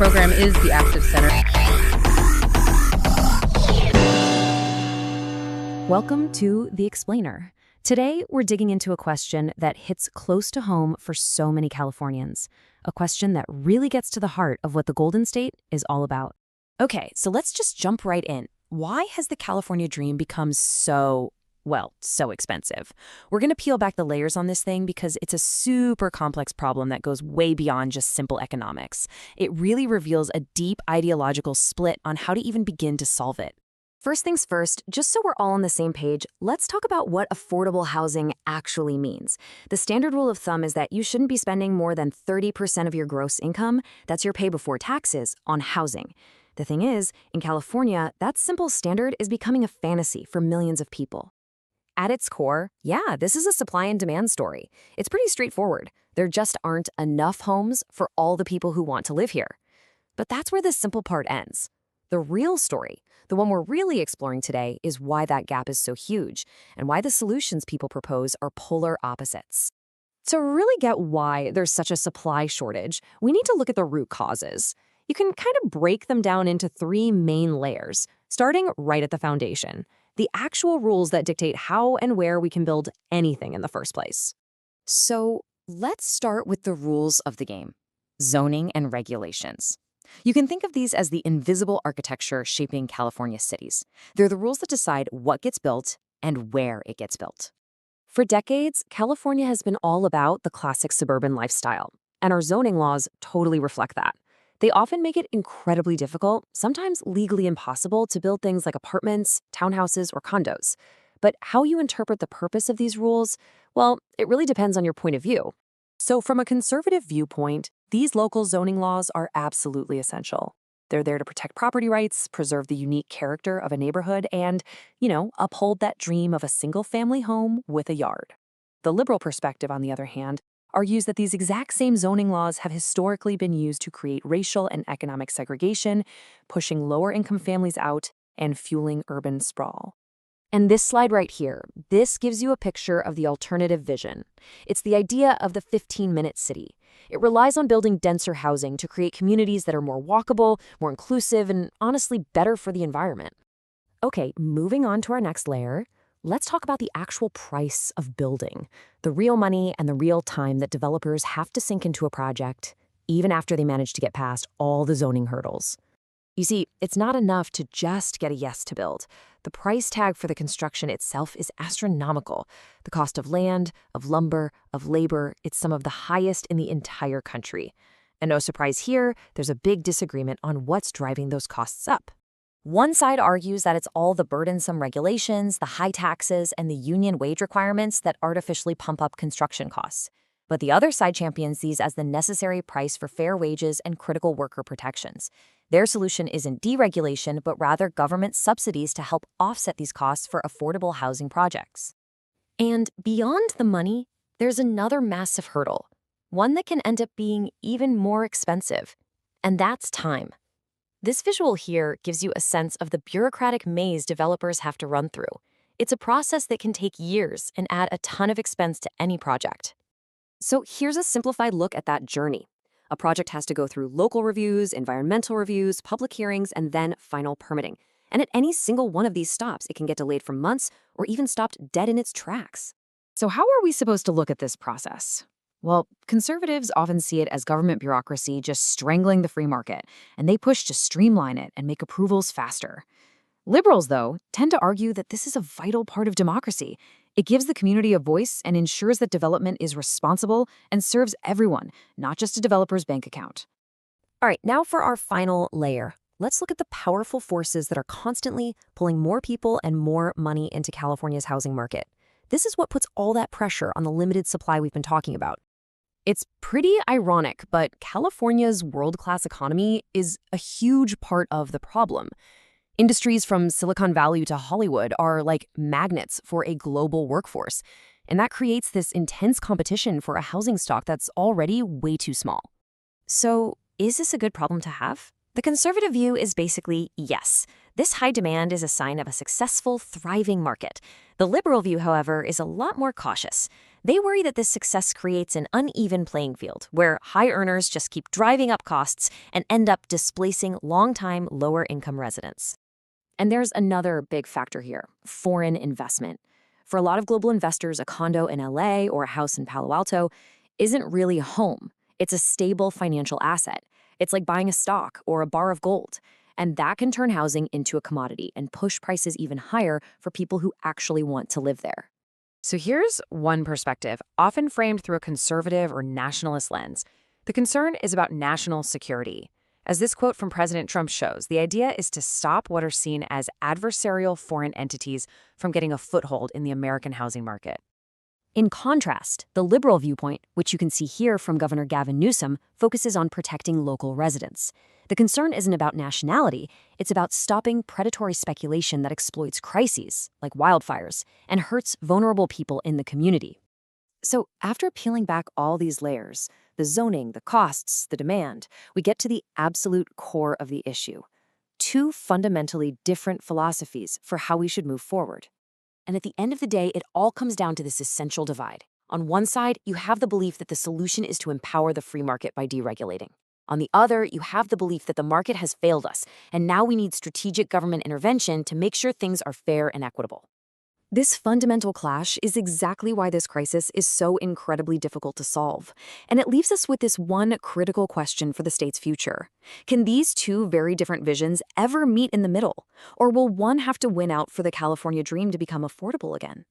program is the Active Center. Welcome to The Explainer. Today, we're digging into a question that hits close to home for so many Californians. A question that really gets to the heart of what the Golden State is all about. Okay, so let's just jump right in. Why has the California dream become so expensive? We're going to peel back the layers on this thing because it's a super complex problem that goes way beyond just simple economics. It really reveals a deep ideological split on how to even begin to solve it. First things first, just so we're all on the same page, let's talk about what affordable housing actually means. The standard rule of thumb is that you shouldn't be spending more than 30% of your gross income, that's your pay before taxes, on housing. The thing is, in California, that simple standard is becoming a fantasy for millions of people. At its core, this is a supply and demand story. It's pretty straightforward. There just aren't enough homes for all the people who want to live here. But that's where the simple part ends. The real story, the one we're really exploring today, is why that gap is so huge and why the solutions people propose are polar opposites. To really get why there's such a supply shortage, we need to look at the root causes. You can kind of break them down into three main layers, starting right at the foundation. The actual rules that dictate how and where we can build anything in the first place. So let's start with the rules of the game, zoning and regulations. You can think of these as the invisible architecture shaping California's cities. They're the rules that decide what gets built and where it gets built. For decades, California has been all about the classic suburban lifestyle, and our zoning laws totally reflect that. They often make it incredibly difficult, sometimes legally impossible, to build things like apartments, townhouses, or condos. But how you interpret the purpose of these rules, well, it really depends on your point of view. So from a conservative viewpoint, these local zoning laws are absolutely essential. They're there to protect property rights, preserve the unique character of a neighborhood, and, uphold that dream of a single-family home with a yard. The liberal perspective, on the other hand, argues that these exact same zoning laws have historically been used to create racial and economic segregation, pushing lower-income families out and fueling urban sprawl. And this slide right here, this gives you a picture of the alternative vision. It's the idea of the 15-minute city. It relies on building denser housing to create communities that are more walkable, more inclusive, and honestly better for the environment. Okay, moving on to our next layer. Let's talk about the actual price of building, the real money and the real time that developers have to sink into a project, even after they manage to get past all the zoning hurdles. You see, it's not enough to just get a yes to build. The price tag for the construction itself is astronomical. The cost of land, of lumber, of labor, it's some of the highest in the entire country. And no surprise here, there's a big disagreement on what's driving those costs up. One side argues that it's all the burdensome regulations, the high taxes, and the union wage requirements that artificially pump up construction costs. But the other side champions these as the necessary price for fair wages and critical worker protections. Their solution isn't deregulation, but rather government subsidies to help offset these costs for affordable housing projects. And beyond the money, there's another massive hurdle, one that can end up being even more expensive, and that's time. This visual here gives you a sense of the bureaucratic maze developers have to run through. It's a process that can take years and add a ton of expense to any project. So here's a simplified look at that journey. A project has to go through local reviews, environmental reviews, public hearings, and then final permitting. And at any single one of these stops, it can get delayed for months or even stopped dead in its tracks. So how are we supposed to look at this process? Well, conservatives often see it as government bureaucracy just strangling the free market, and they push to streamline it and make approvals faster. Liberals, though, tend to argue that this is a vital part of democracy. It gives the community a voice and ensures that development is responsible and serves everyone, not just a developer's bank account. All right, now for our final layer. Let's look at the powerful forces that are constantly pulling more people and more money into California's housing market. This is what puts all that pressure on the limited supply we've been talking about. It's pretty ironic, but California's world-class economy is a huge part of the problem. Industries from Silicon Valley to Hollywood are like magnets for a global workforce, and that creates this intense competition for a housing stock that's already way too small. So, is this a good problem to have? The conservative view is basically yes. This high demand is a sign of a successful, thriving market. The liberal view, however, is a lot more cautious. They worry that this success creates an uneven playing field where high earners just keep driving up costs and end up displacing long-time lower-income residents. And there's another big factor here: foreign investment. For a lot of global investors, a condo in LA or a house in Palo Alto isn't really a home. It's a stable financial asset. It's like buying a stock or a bar of gold. And that can turn housing into a commodity and push prices even higher for people who actually want to live there. So here's one perspective, often framed through a conservative or nationalist lens. The concern is about national security. As this quote from President Trump shows, the idea is to stop what are seen as adversarial foreign entities from getting a foothold in the American housing market. In contrast, the liberal viewpoint, which you can see here from Governor Gavin Newsom, focuses on protecting local residents. The concern isn't about nationality, it's about stopping predatory speculation that exploits crises, like wildfires, and hurts vulnerable people in the community. So, after peeling back all these layers, the zoning, the costs, the demand, we get to the absolute core of the issue: two fundamentally different philosophies for how we should move forward. And at the end of the day, it all comes down to this essential divide. On one side, you have the belief that the solution is to empower the free market by deregulating. On the other, you have the belief that the market has failed us, and now we need strategic government intervention to make sure things are fair and equitable. This fundamental clash is exactly why this crisis is so incredibly difficult to solve. And it leaves us with this one critical question for the state's future. Can these two very different visions ever meet in the middle? Or will one have to win out for the California dream to become affordable again?